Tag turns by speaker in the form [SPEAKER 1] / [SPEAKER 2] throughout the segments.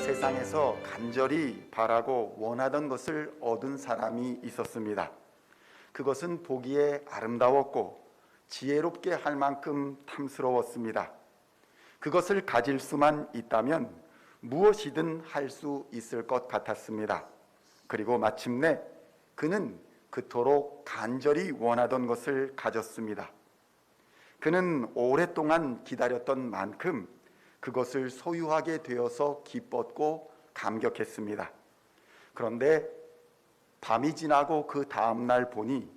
[SPEAKER 1] 세상에서 간절히 바라고 원하던 것을 얻은 사람이 있었습니다. 그것은 보기에 아름다웠고 지혜롭게 할 만큼 탐스러웠습니다. 그것을 가질 수만 있다면 무엇이든 할 수 있을 것 같았습니다. 그리고 마침내 그는 그토록 간절히 원하던 것을 가졌습니다. 그는 오랫동안 기다렸던 만큼 그것을 소유하게 되어서 기뻤고 감격했습니다. 그런데 밤이 지나고 그 다음날 보니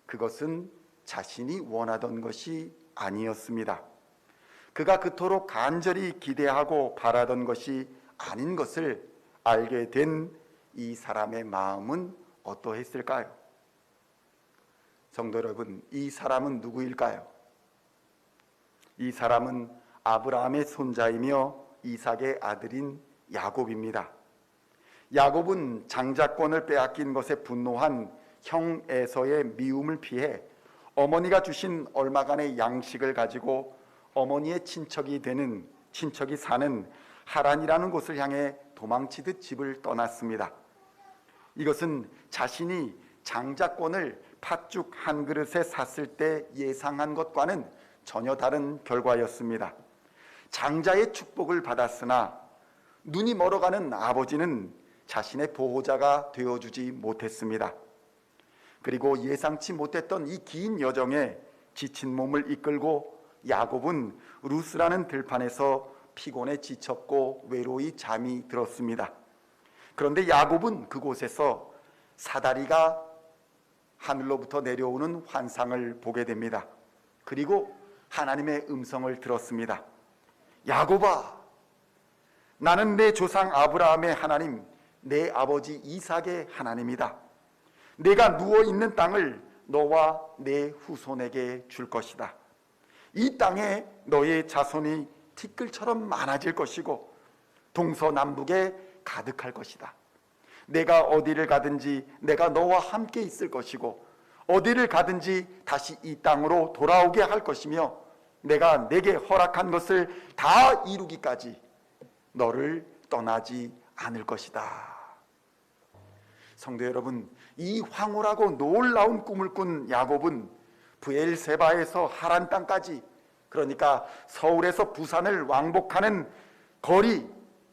[SPEAKER 1] 그것은 자신이 원하던 것이 아니었습니다. 그가 그토록 간절히 기대하고 바라던 것이 아닌 것을 알게 된 이 사람의 마음은 어떠했을까요? 성도 여러분, 이 사람은 누구일까요? 이 사람은 아브라함의 손자이며 이삭의 아들인 야곱입니다. 야곱은 장자권을 빼앗긴 것에 분노한 형 에서의 미움을 피해 어머니가 주신 얼마간의 양식을 가지고 어머니의 친척이 사는 하란이라는 곳을 향해 도망치듯 집을 떠났습니다. 이것은 자신이 장자권을 팥죽 한 그릇에 샀을 때 예상한 것과는 전혀 다른 결과였습니다. 장자의 축복을 받았으나 눈이 멀어가는 아버지는 자신의 보호자가 되어주지 못했습니다. 그리고 예상치 못했던 이 긴 여정에 지친 몸을 이끌고 야곱은 루스라는 들판에서 피곤에 지쳤고 외로이 잠이 들었습니다. 그런데 야곱은 그곳에서 사다리가 하늘로부터 내려오는 환상을 보게 됩니다. 그리고 하나님의 음성을 들었습니다. 야곱아, 나는 내 조상 아브라함의 하나님, 내 아버지 이삭의 하나님이다. 내가 누워있는 땅을 너와 내 후손에게 줄 것이다. 이 땅에 너의 자손이 티끌처럼 많아질 것이고 동서남북에 가득할 것이다. 내가 어디를 가든지 내가 너와 함께 있을 것이고 어디를 가든지 다시 이 땅으로 돌아오게 할 것이며 내가 내게 허락한 것을 다 이루기까지 너를 떠나지 않을 것이다. 성도 여러분, 이 황홀하고 놀라운 꿈을 꾼 야곱은 브엘세바에서 하란 땅까지, 그러니까 서울에서 부산을 왕복하는 거리,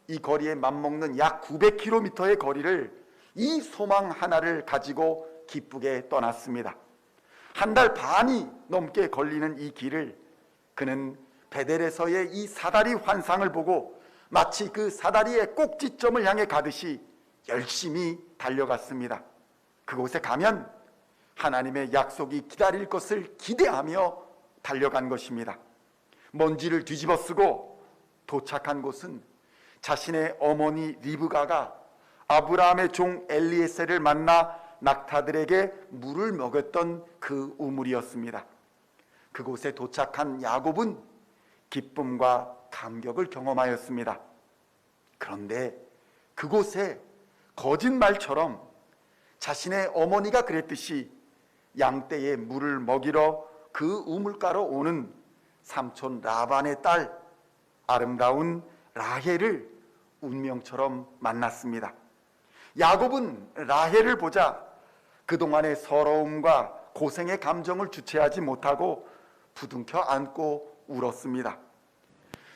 [SPEAKER 1] 이 거리에 맞먹는 약 900km의 거리를 이 소망 하나를 가지고 기쁘게 떠났습니다. 한 달 반이 넘게 걸리는 이 길을 그는 베델에서의 이 사다리 환상을 보고 마치 그 사다리의 꼭지점을 향해 가듯이 열심히 달려갔습니다. 그곳에 가면 하나님의 약속이 기다릴 것을 기대하며 달려간 것입니다. 먼지를 뒤집어 쓰고 도착한 곳은 자신의 어머니 리브가가 아브라함의 종 엘리에셀을 만나 낙타들에게 물을 먹였던 그 우물이었습니다. 그곳에 도착한 야곱은 기쁨과 감격을 경험하였습니다. 그런데 그곳에 거짓말처럼 자신의 어머니가 그랬듯이 양떼에 물을 먹이러 그 우물가로 오는 삼촌 라반의 딸 아름다운 라헬을 운명처럼 만났습니다. 야곱은 라헬을 보자 그동안의 서러움과 고생의 감정을 주체하지 못하고 부둥켜 안고 울었습니다.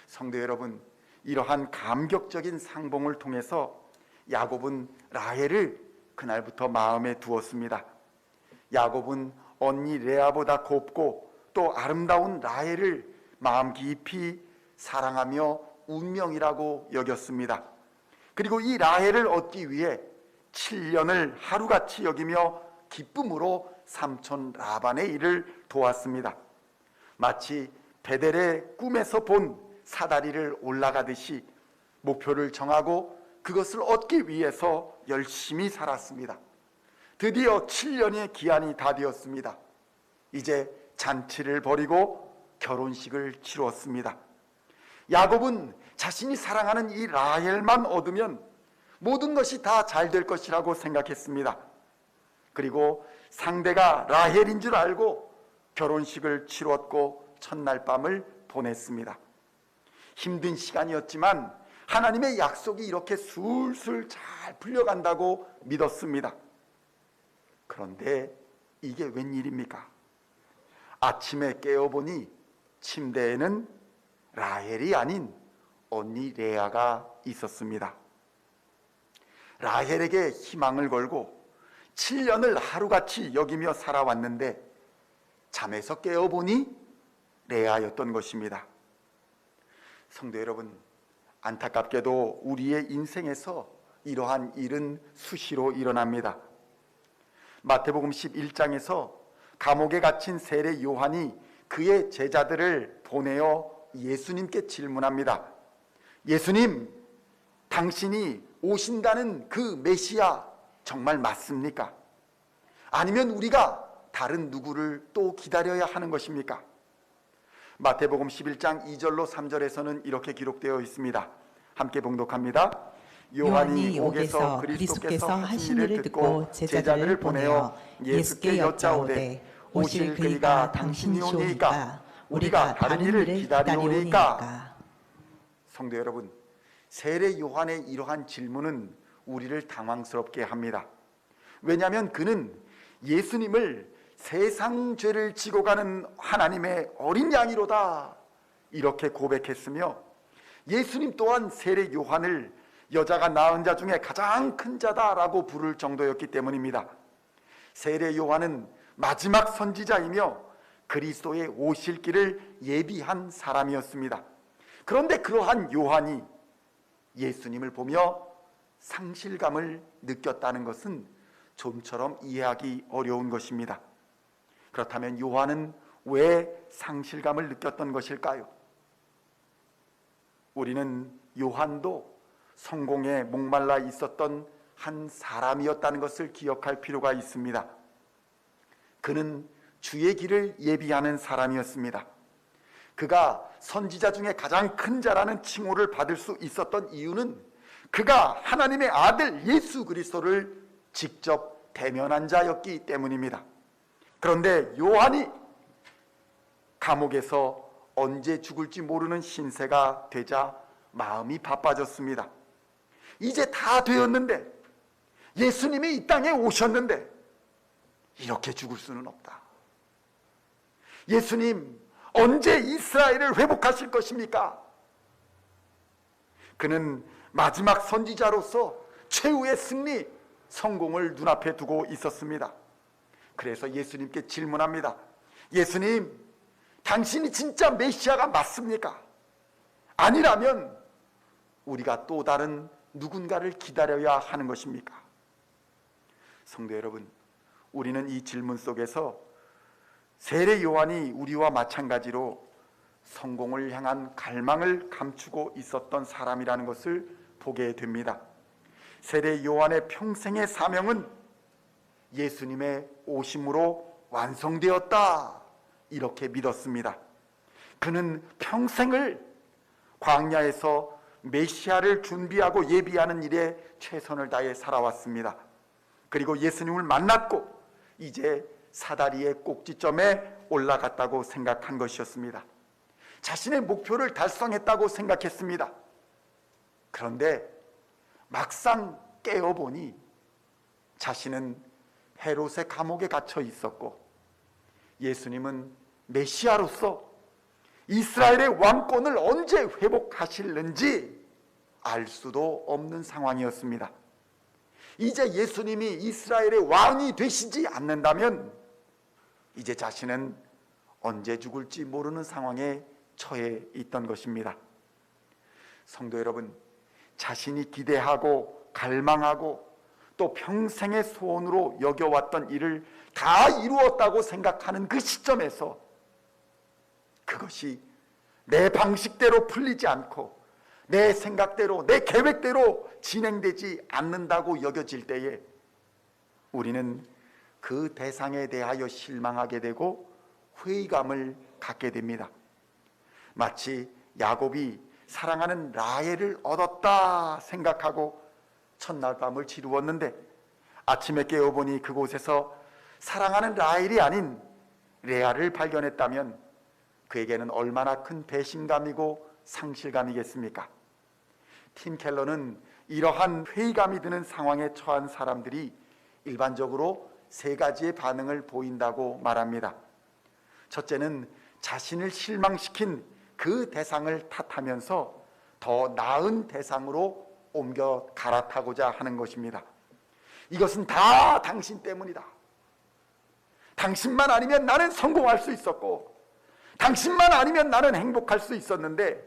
[SPEAKER 1] 성도 여러분, 이러한 감격적인 상봉을 통해서 야곱은 라헬을 그날부터 마음에 두었습니다. 야곱은 언니 레아보다 곱고 또 아름다운 라헬을 마음 깊이 사랑하며 운명이라고 여겼습니다. 그리고 이 라헬을 얻기 위해 7년을 하루같이 여기며 기쁨으로 삼촌 라반의 일을 도왔습니다. 마치 베델의 꿈에서 본 사다리를 올라가듯이 목표를 정하고 그것을 얻기 위해서 열심히 살았습니다. 드디어 7년의 기한이 다 되었습니다. 이제 잔치를 벌이고 결혼식을 치루었습니다. 야곱은 자신이 사랑하는 이 라헬만 얻으면 모든 것이 다 잘 될 것이라고 생각했습니다. 그리고 상대가 라헬인 줄 알고 결혼식을 치루었고 첫날 밤을 보냈습니다. 힘든 시간이었지만 하나님의 약속이 이렇게 술술 잘 풀려간다고 믿었습니다. 그런데 이게 웬일입니까? 아침에 깨어보니 침대에는 라헬이 아닌 언니 레아가 있었습니다. 라헬에게 희망을 걸고 7년을 하루같이 여기며 살아왔는데 잠에서 깨어보니 레아였던 것입니다. 성도 여러분, 안타깝게도 우리의 인생에서 이러한 일은 수시로 일어납니다. 마태복음 11장에서 감옥에 갇힌 세례 요한이 그의 제자들을 보내어 예수님께 질문합니다. 예수님, 당신이 오신다는 그 메시아 정말 맞습니까? 아니면 우리가 다른 누구를 또 기다려야 하는 것입니까? 마태복음 11장 2절로 3절에서는 이렇게 기록되어 있습니다. 함께 봉독합니다. 요한이 옥에서 그리스도께서 하신 일을 듣고 제자들을 보내어 예수께 여짜오되 오실 그이가 당신이오니까 우리가 다른 일을 기다리오니까. 성도 여러분, 세례 요한의 이러한 질문은 우리를 당황스럽게 합니다. 왜냐하면 그는 예수님을 세상 죄를 지고 가는 하나님의 어린 양이로다 이렇게 고백했으며, 예수님 또한 세례 요한을 여자가 낳은 자 중에 가장 큰 자다라고 부를 정도였기 때문입니다. 세례 요한은 마지막 선지자이며 그리스도의 오실 길을 예비한 사람이었습니다. 그런데 그러한 요한이 예수님을 보며 상실감을 느꼈다는 것은 좀처럼 이해하기 어려운 것입니다. 그렇다면 요한은 왜 상실감을 느꼈던 것일까요? 우리는 요한도 성공에 목말라 있었던 한 사람이었다는 것을 기억할 필요가 있습니다. 그는 주의 길을 예비하는 사람이었습니다. 그가 선지자 중에 가장 큰 자라는 칭호를 받을 수 있었던 이유는 그가 하나님의 아들 예수 그리스도를 직접 대면한 자였기 때문입니다. 그런데 요한이 감옥에서 언제 죽을지 모르는 신세가 되자 마음이 바빠졌습니다. 이제 다 되었는데, 예수님이 이 땅에 오셨는데 이렇게 죽을 수는 없다. 예수님, 언제 이스라엘을 회복하실 것입니까? 그는 마지막 선지자로서 최후의 승리, 성공을 눈앞에 두고 있었습니다. 그래서 예수님께 질문합니다. 예수님, 당신이 진짜 메시아가 맞습니까? 아니라면 우리가 또 다른 누군가를 기다려야 하는 것입니까? 성도 여러분, 우리는 이 질문 속에서 세례 요한이 우리와 마찬가지로 성공을 향한 갈망을 감추고 있었던 사람이라는 것을 보게 됩니다. 세례 요한의 평생의 사명은 예수님의 오심으로 완성되었다 이렇게 믿었습니다. 그는 평생을 광야에서 메시아를 준비하고 예비하는 일에 최선을 다해 살아왔습니다. 그리고 예수님을 만났고 이제 사다리의 꼭지점에 올라갔다고 생각한 것이었습니다. 자신의 목표를 달성했다고 생각했습니다. 그런데 막상 깨어보니 자신은 헤롯의 감옥에 갇혀 있었고, 예수님은 메시아로서 이스라엘의 왕권을 언제 회복하실는지 알 수도 없는 상황이었습니다. 이제 예수님이 이스라엘의 왕이 되시지 않는다면 이제 자신은 언제 죽을지 모르는 상황에 처해 있던 것입니다. 성도 여러분, 자신이 기대하고 갈망하고 또 평생의 소원으로 여겨왔던 일을 다 이루었다고 생각하는 그 시점에서 그것이 내 방식대로 풀리지 않고 내 생각대로 내 계획대로 진행되지 않는다고 여겨질 때에 우리는 그 대상에 대하여 실망하게 되고 회의감을 갖게 됩니다. 마치 야곱이 사랑하는 라헬을 얻었다 생각하고 첫날 밤을 지루었는데 아침에 깨어보니 그곳에서 사랑하는 라헬이 아닌 레아를 발견했다면 그에게는 얼마나 큰 배신감이고 상실감이겠습니까? 팀 켈러는 이러한 회의감이 드는 상황에 처한 사람들이 일반적으로 세 가지의 반응을 보인다고 말합니다. 첫째는 자신을 실망시킨 그 대상을 탓하면서 더 나은 대상으로 옮겨 갈아타고자 하는 것입니다. 이것은 다 당신 때문이다. 당신만 아니면 나는 성공할 수 있었고, 당신만 아니면 나는 행복할 수 있었는데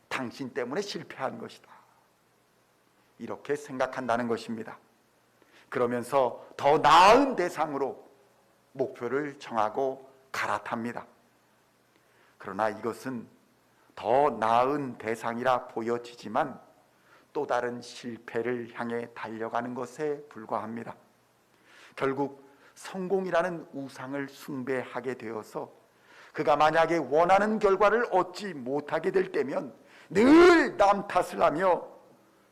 [SPEAKER 1] 당신 때문에 실패한 것이다. 이렇게 생각한다는 것입니다. 그러면서 더 나은 대상으로 목표를 정하고 갈아탑니다. 그러나 이것은 더 나은 대상이라 보여지지만 또 다른 실패를 향해 달려가는 것에 불과합니다. 결국 성공이라는 우상을 숭배하게 되어서 그가 만약에 원하는 결과를 얻지 못하게 될 때면 늘 남 탓을 하며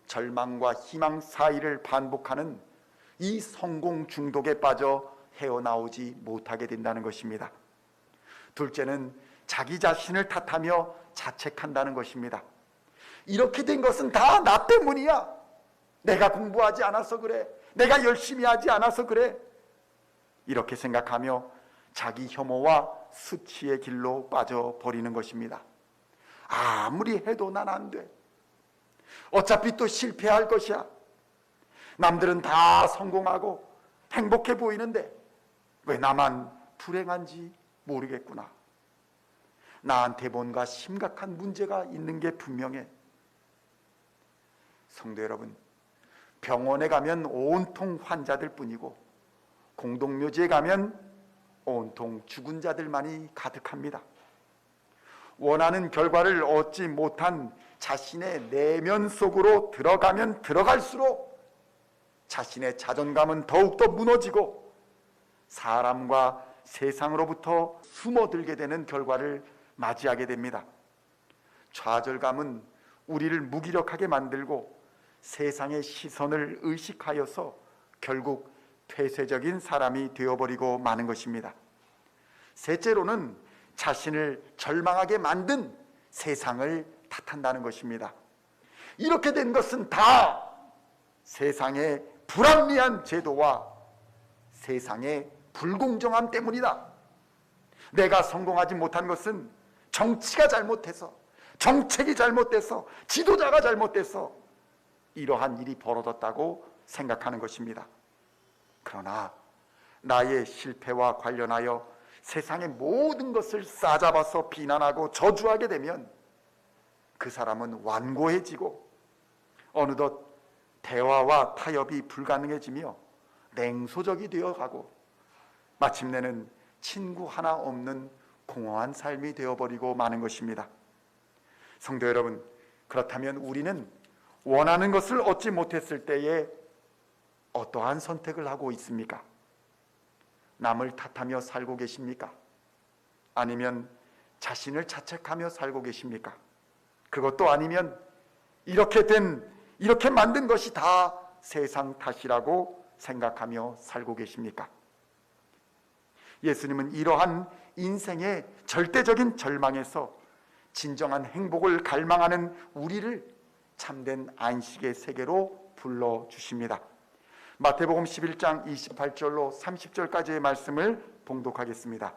[SPEAKER 1] 절망과 희망 사이를 반복하는 이 성공 중독에 빠져 헤어나오지 못하게 된다는 것입니다. 둘째는 자기 자신을 탓하며 자책한다는 것입니다. 이렇게 된 것은 다 나 때문이야. 내가 공부하지 않아서 그래. 내가 열심히 하지 않아서 그래. 이렇게 생각하며 자기 혐오와 수치의 길로 빠져버리는 것입니다. 아무리 해도 난 안 돼. 어차피 또 실패할 것이야. 남들은 다 성공하고 행복해 보이는데 왜 나만 불행한지 모르겠구나. 나한테 뭔가 심각한 문제가 있는 게 분명해. 성도 여러분, 병원에 가면 온통 환자들 뿐이고 공동묘지에 가면 온통 죽은 자들만이 가득합니다. 원하는 결과를 얻지 못한 자신의 내면 속으로 들어가면 들어갈수록 자신의 자존감은 더욱더 무너지고 사람과 세상으로부터 숨어들게 되는 결과를 맞이하게 됩니다. 좌절감은 우리를 무기력하게 만들고 세상의 시선을 의식하여서 결국 폐쇄적인 사람이 되어버리고 마는 것입니다. 셋째로는 자신을 절망하게 만든 세상을 탓한다는 것입니다. 이렇게 된 것은 다 세상의 불합리한 제도와 세상의 불공정함 때문이다. 내가 성공하지 못한 것은 정치가 잘못해서, 정책이 잘못돼서, 지도자가 잘못돼서 이러한 일이 벌어졌다고 생각하는 것입니다. 그러나 나의 실패와 관련하여 세상의 모든 것을 싸잡아서 비난하고 저주하게 되면 그 사람은 완고해지고 어느덧 대화와 타협이 불가능해지며 냉소적이 되어가고 마침내는 친구 하나 없는 공허한 삶이 되어버리고 마는 것입니다. 성도 여러분, 그렇다면 우리는 원하는 것을 얻지 못했을 때에 어떠한 선택을 하고 있습니까? 남을 탓하며 살고 계십니까? 아니면 자신을 자책하며 살고 계십니까? 그것도 아니면 이렇게 만든 것이 다 세상 탓이라고 생각하며 살고 계십니까? 예수님은 이러한 인생의 절대적인 절망에서 진정한 행복을 갈망하는 우리를 참된 안식의 세계로 불러주십니다. 마태복음 11장 28절로 30절까지의 말씀을 봉독하겠습니다.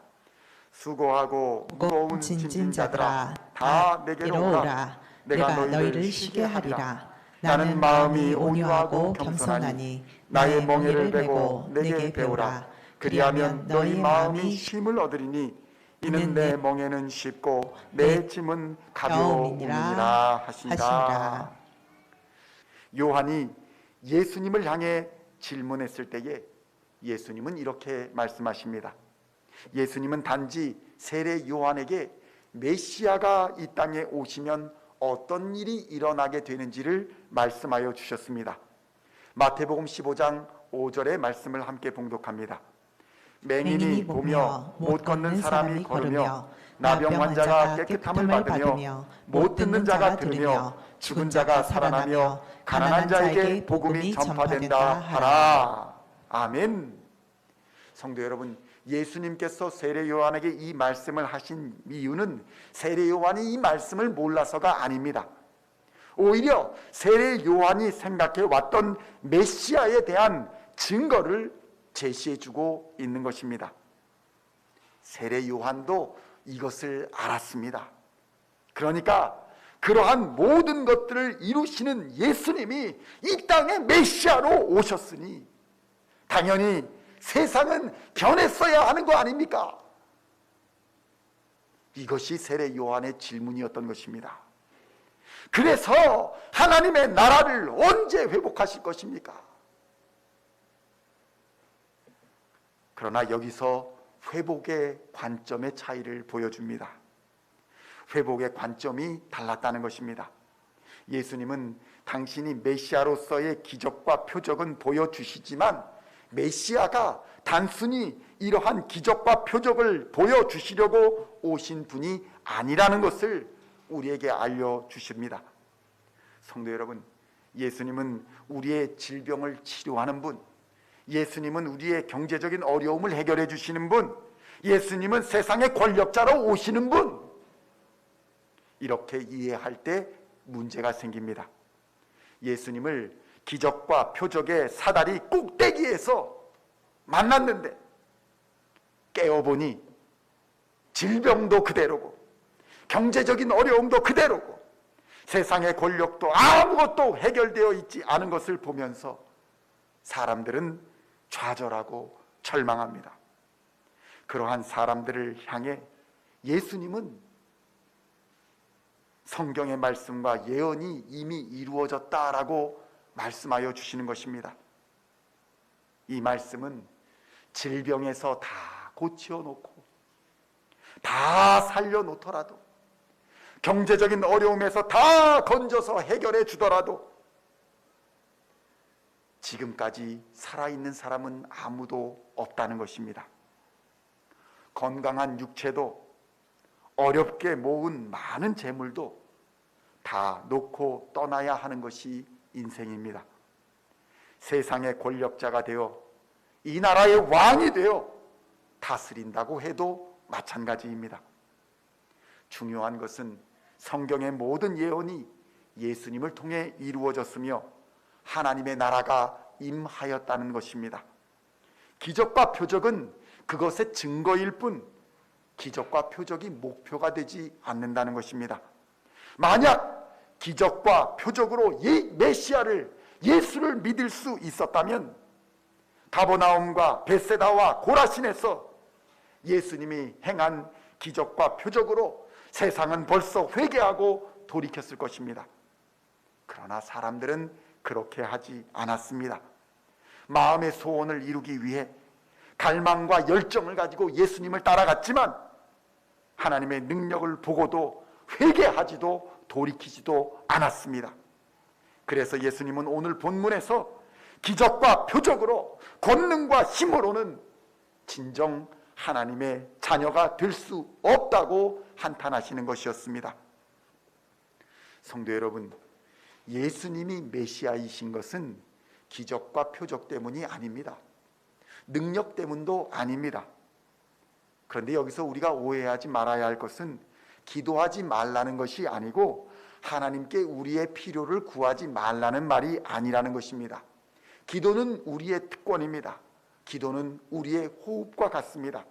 [SPEAKER 1] 수고하고 무거운 짐진 자들아 다 내게로 오라. 내가 너희를 쉬게 하리라. 나는 마음이 온유하고 겸손하니 나의 멍에를 메고 내게 배우라. 그리하면 너희 마음이 쉼을 얻으리니 이는 내 멍에는 쉽고 내 짐은 가벼우니라 하시니라. 요한이 예수님을 향해 질문했을 때에 예수님은 이렇게 말씀하십니다. 예수님은 단지 세례 요한에게 메시아가 이 땅에 오시면 어떤 일이 일어나게 되는지를 말씀하여 주셨습니다. 마태복음 15장 5절의 말씀을 함께 봉독합니다. 맹인이 보며 못 걷는 사람이 걸으며 나병 환자가 깨끗함을 받으며 못 듣는 자가 들으며 죽은 자가 살아나며 가난한 자에게 복음이 전파된다 하라. 아멘. 성도 여러분, 예수님께서 세례 요한에게 이 말씀을 하신 이유는 세례 요한이 이 말씀을 몰라서가 아닙니다. 오히려 세례 요한이 생각해 왔던 메시아에 대한 증거를 제시해주고 있는 것입니다. 세례 요한도 이것을 알았습니다. 그러니까 그러한 모든 것들을 이루시는 예수님이 이 땅에 메시아로 오셨으니 당연히 세상은 변했어야 하는 거 아닙니까? 이것이 세례 요한의 질문이었던 것입니다. 그래서 하나님의 나라를 언제 회복하실 것입니까? 그러나 여기서 회복의 관점의 차이를 보여줍니다. 회복의 관점이 달랐다는 것입니다. 예수님은 당신이 메시아로서의 기적과 표적은 보여주시지만 메시아가 단순히 이러한 기적과 표적을 보여주시려고 오신 분이 아니라는 것을 우리에게 알려주십니다. 성도 여러분, 예수님은 우리의 질병을 치료하는 분, 예수님은 우리의 경제적인 어려움을 해결해 주시는 분, 예수님은 세상의 권력자로 오시는 분, 이렇게 이해할 때 문제가 생깁니다. 예수님을 기적과 표적의 사다리 꼭대기에서 만났는데 깨어보니 질병도 그대로고 경제적인 어려움도 그대로고 세상의 권력도 아무것도 해결되어 있지 않은 것을 보면서 사람들은 좌절하고 절망합니다. 그러한 사람들을 향해 예수님은 성경의 말씀과 예언이 이미 이루어졌다라고 말씀하여 주시는 것입니다. 이 말씀은 질병에서 다 고치어놓고 다 살려놓더라도 경제적인 어려움에서 다 건져서 해결해 주더라도 지금까지 살아있는 사람은 아무도 없다는 것입니다. 건강한 육체도 어렵게 모은 많은 재물도 다 놓고 떠나야 하는 것이 인생입니다. 세상의 권력자가 되어 이 나라의 왕이 되어 다스린다고 해도 마찬가지입니다. 중요한 것은 성경의 모든 예언이 예수님을 통해 이루어졌으며 하나님의 나라가 임하였다는 것입니다. 기적과 표적은 그것의 증거일 뿐 기적과 표적이 목표가 되지 않는다는 것입니다. 만약 기적과 표적으로 메시아를 예수를 믿을 수 있었다면 가버나움과 벳세다와 고라신에서 예수님이 행한 기적과 표적으로 세상은 벌써 회개하고 돌이켰을 것입니다. 그러나 사람들은 그렇게 하지 않았습니다. 마음의 소원을 이루기 위해 갈망과 열정을 가지고 예수님을 따라갔지만 하나님의 능력을 보고도 회개하지도 돌이키지도 않았습니다. 그래서 예수님은 오늘 본문에서 기적과 표적으로 권능과 힘으로는 진정 하나님의 자녀가 될 수 없다고 한탄하시는 것이었습니다. 성도 여러분, 예수님이 메시아이신 것은 기적과 표적 때문이 아닙니다. 능력 때문도 아닙니다. 그런데 여기서 우리가 오해하지 말아야 할 것은 기도하지 말라는 것이 아니고 하나님께 우리의 필요를 구하지 말라는 말이 아니라는 것입니다. 기도는 우리의 특권입니다. 기도는 우리의 호흡과 같습니다.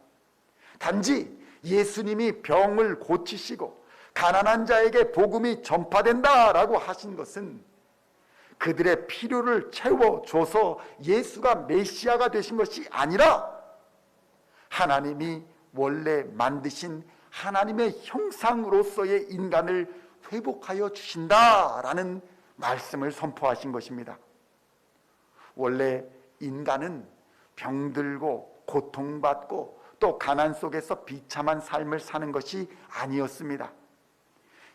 [SPEAKER 1] 단지 예수님이 병을 고치시고 가난한 자에게 복음이 전파된다라고 하신 것은 그들의 필요를 채워줘서 예수가 메시아가 되신 것이 아니라 하나님이 원래 만드신 하나님의 형상으로서의 인간을 회복하여 주신다라는 말씀을 선포하신 것입니다. 원래 인간은 병들고 고통받고 또 가난 속에서 비참한 삶을 사는 것이 아니었습니다.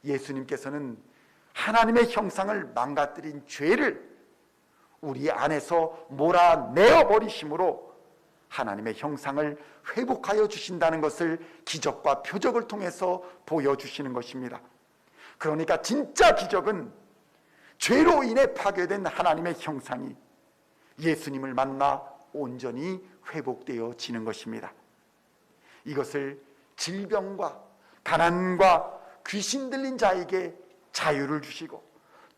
[SPEAKER 1] 예수님께서는 하나님의 형상을 망가뜨린 죄를 우리 안에서 몰아내어 버리심으로 하나님의 형상을 회복하여 주신다는 것을 기적과 표적을 통해서 보여주시는 것입니다. 그러니까 진짜 기적은 죄로 인해 파괴된 하나님의 형상이 예수님을 만나 온전히 회복되어지는 것입니다. 이것을 질병과 가난과 귀신 들린 자에게 자유를 주시고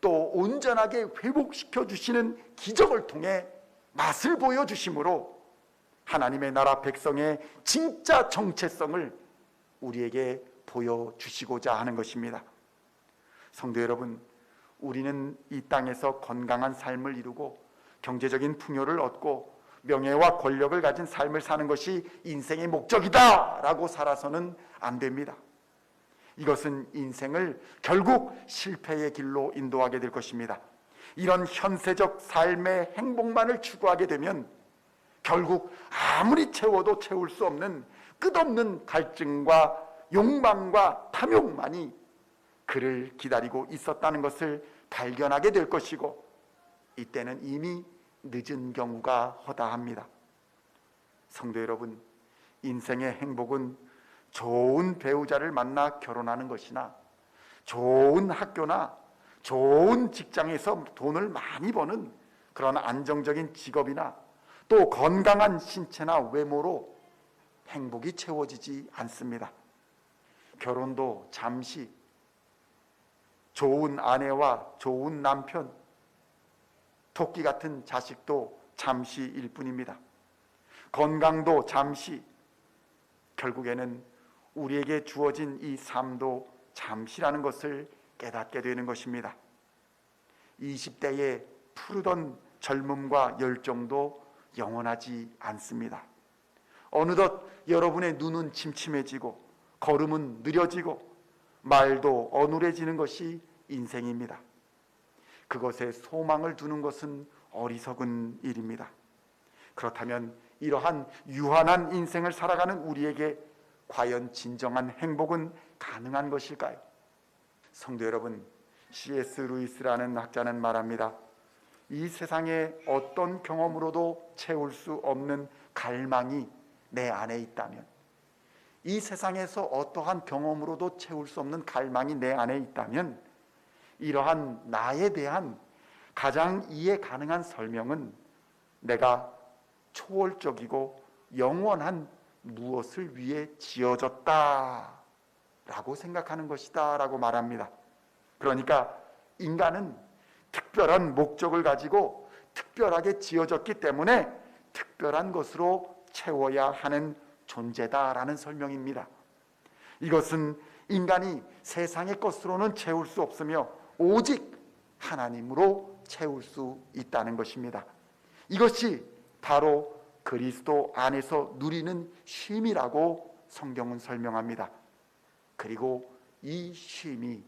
[SPEAKER 1] 또 온전하게 회복시켜 주시는 기적을 통해 맛을 보여주심으로 하나님의 나라 백성의 진짜 정체성을 우리에게 보여주시고자 하는 것입니다. 성도 여러분, 우리는 이 땅에서 건강한 삶을 이루고 경제적인 풍요를 얻고 명예와 권력을 가진 삶을 사는 것이 인생의 목적이다 라고 살아서는 안 됩니다. 이것은 인생을 결국 실패의 길로 인도하게 될 것입니다. 이런 현세적 삶의 행복만을 추구하게 되면 결국 아무리 채워도 채울 수 없는 끝없는 갈증과 욕망과 탐욕만이 그를 기다리고 있었다는 것을 발견하게 될 것이고, 이때는 이미 늦은 경우가 허다합니다. 성도 여러분, 인생의 행복은 좋은 배우자를 만나 결혼하는 것이나 좋은 학교나 좋은 직장에서 돈을 많이 버는 그런 안정적인 직업이나 또 건강한 신체나 외모로 행복이 채워지지 않습니다. 결혼도 잠시, 좋은 아내와 좋은 남편, 토끼 같은 자식도 잠시일 뿐입니다. 건강도 잠시, 결국에는 우리에게 주어진 이 삶도 잠시라는 것을 깨닫게 되는 것입니다. 20대에 푸르던 젊음과 열정도 영원하지 않습니다. 어느덧 여러분의 눈은 침침해지고 걸음은 느려지고 말도 어눌해지는 것이 인생입니다. 그것에 소망을 두는 것은 어리석은 일입니다. 그렇다면 이러한 유한한 인생을 살아가는 우리에게 과연 진정한 행복은 가능한 것일까요? 성도 여러분, C.S. 루이스라는 학자는 말합니다. 이 세상에 어떤 경험으로도 채울 수 없는 갈망이 내 안에 있다면, 이 세상에서 어떠한 경험으로도 채울 수 없는 갈망이 내 안에 있다면, 이러한 나에 대한 가장 이해 가능한 설명은 내가 초월적이고 영원한 무엇을 위해 지어졌다 라고 생각하는 것이다 라고 말합니다. 그러니까 인간은 특별한 목적을 가지고 특별하게 지어졌기 때문에 특별한 것으로 채워야 하는 존재다라는 설명입니다. 이것은 인간이 세상의 것으로는 채울 수 없으며 오직 하나님으로 채울 수 있다는 것입니다. 이것이 바로 그리스도 안에서 누리는 쉼이라고 성경은 설명합니다. 그리고 이 쉼이,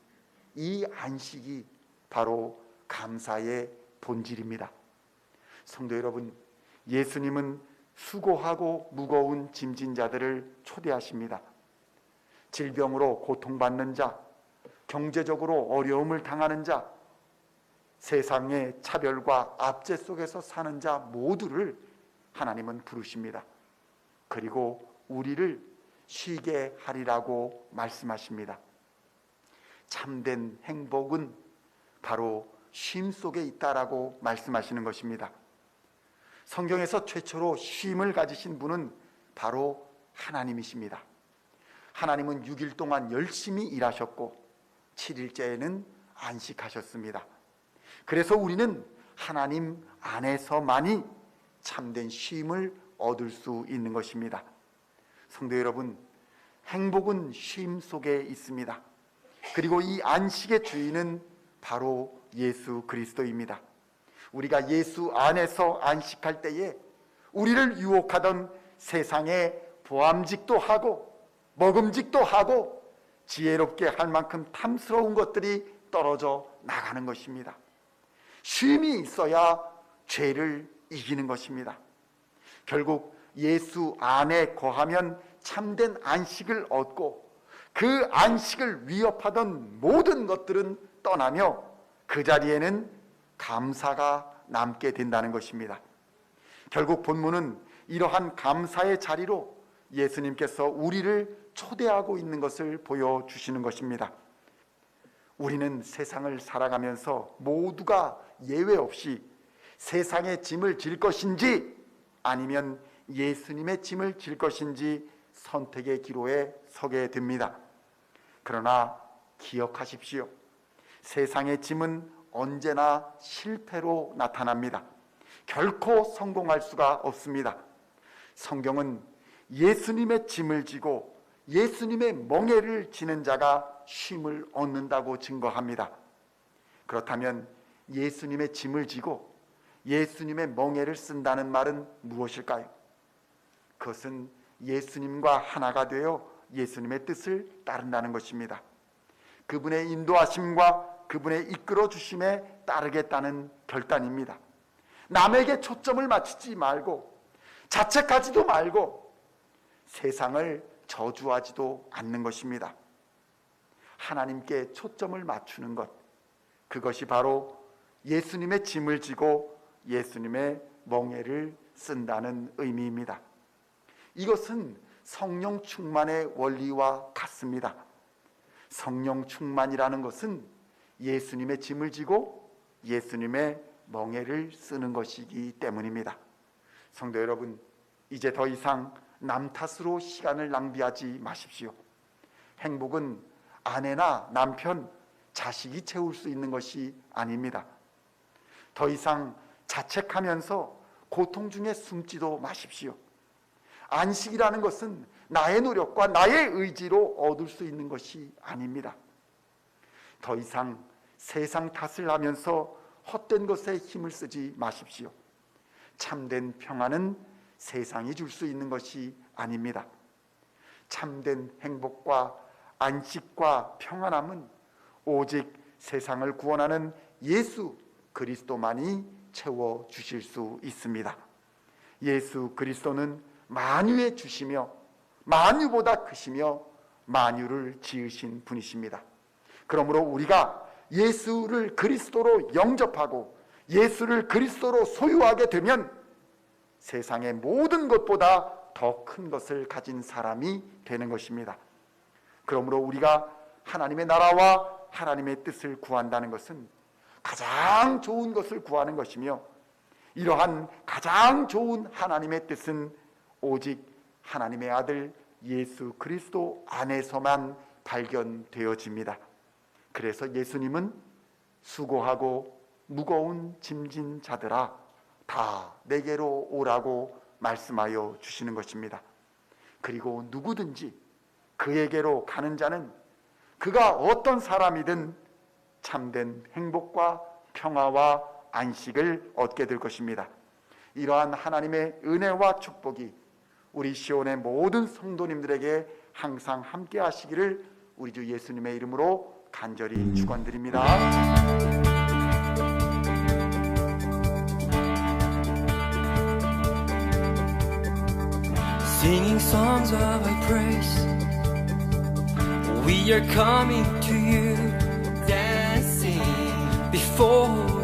[SPEAKER 1] 이 안식이 바로 감사의 본질입니다. 성도 여러분, 예수님은 수고하고 무거운 짐진 자들을 초대하십니다. 질병으로 고통받는 자, 경제적으로 어려움을 당하는 자, 세상의 차별과 압제 속에서 사는 자 모두를 하나님은 부르십니다. 그리고 우리를 쉬게 하리라고 말씀하십니다. 참된 행복은 바로 쉼 속에 있다라고 말씀하시는 것입니다. 성경에서 최초로 쉼을 가지신 분은 바로 하나님이십니다. 하나님은 6일 동안 열심히 일하셨고 7일째에는 안식하셨습니다. 그래서 우리는 하나님 안에서만이 참된 쉼을 얻을 수 있는 것입니다. 성도 여러분, 행복은 쉼 속에 있습니다. 그리고 이 안식의 주인은 바로 예수 그리스도입니다. 우리가 예수 안에서 안식할 때에 우리를 유혹하던 세상의 보암직도 하고 먹음직도 하고 지혜롭게 할 만큼 탐스러운 것들이 떨어져 나가는 것입니다. 쉼이 있어야 죄를 이기는 것입니다. 결국 예수 안에 거하면 참된 안식을 얻고 그 안식을 위협하던 모든 것들은 떠나며 그 자리에는 감사가 남게 된다는 것입니다. 결국 본문은 이러한 감사의 자리로 예수님께서 우리를 초대하고 있는 것을 보여주시는 것입니다. 우리는 세상을 살아가면서 모두가 예외 없이 세상의 짐을 질 것인지 아니면 예수님의 짐을 질 것인지 선택의 기로에 서게 됩니다. 그러나 기억하십시오. 세상의 짐은 언제나 실패로 나타납니다. 결코 성공할 수가 없습니다. 성경은 예수님의 짐을 지고 예수님의 멍에를 지는 자가 쉼을 얻는다고 증거합니다. 그렇다면 예수님의 짐을 지고 예수님의 멍에를 쓴다는 말은 무엇일까요? 그것은 예수님과 하나가 되어 예수님의 뜻을 따른다는 것입니다. 그분의 인도하심과 그분의 이끌어 주심에 따르겠다는 결단입니다. 남에게 초점을 맞추지 말고 자책하지도 말고 세상을 저주하지도 않는 것입니다. 하나님께 초점을 맞추는 것, 그것이 바로 예수님의 짐을 지고 예수님의 멍에를 쓴다는 의미입니다. 이것은 성령 충만의 원리와 같습니다. 성령 충만이라는 것은 예수님의 짐을 지고 예수님의 멍에를 쓰는 것이기 때문입니다. 성도 여러분, 이제 더 이상 남 탓으로 시간을 낭비하지 마십시오. 행복은 아내나 남편, 자식이 채울 수 있는 것이 아닙니다. 더 이상 자책하면서 고통 중에 숨지도 마십시오. 안식이라는 것은 나의 노력과 나의 의지로 얻을 수 있는 것이 아닙니다. 더 이상 세상 탓을 하면서 헛된 것에 힘을 쓰지 마십시오. 참된 평안은 세상이 줄 수 있는 것이 아닙니다. 참된 행복과 안식과 평안함은 오직 세상을 구원하는 예수 그리스도만이 채워주실 수 있습니다. 예수 그리스도는 만유의 주시며 만유보다 크시며 만유를 지으신 분이십니다. 그러므로 우리가 예수를 그리스도로 영접하고 예수를 그리스도로 소유하게 되면 세상의 모든 것보다 더 큰 것을 가진 사람이 되는 것입니다. 그러므로 우리가 하나님의 나라와 하나님의 뜻을 구한다는 것은 가장 좋은 것을 구하는 것이며, 이러한 가장 좋은 하나님의 뜻은 오직 하나님의 아들 예수 그리스도 안에서만 발견되어집니다. 그래서 예수님은 수고하고 무거운 짐진 자들아 다 내게로 오라고 말씀하여 주시는 것입니다. 그리고 누구든지 그에게로 가는 자는 그가 어떤 사람이든 참된 행복과 평화와 안식을 얻게 될 것입니다. 이러한 하나님의 은혜와 축복이 우리 시온의 모든 성도님들에게 항상 함께 하시기를 우리 주 예수님의 이름으로 간절히 축원드립니다.
[SPEAKER 2] Singing songs of Thy praise, we are coming to You, dancing before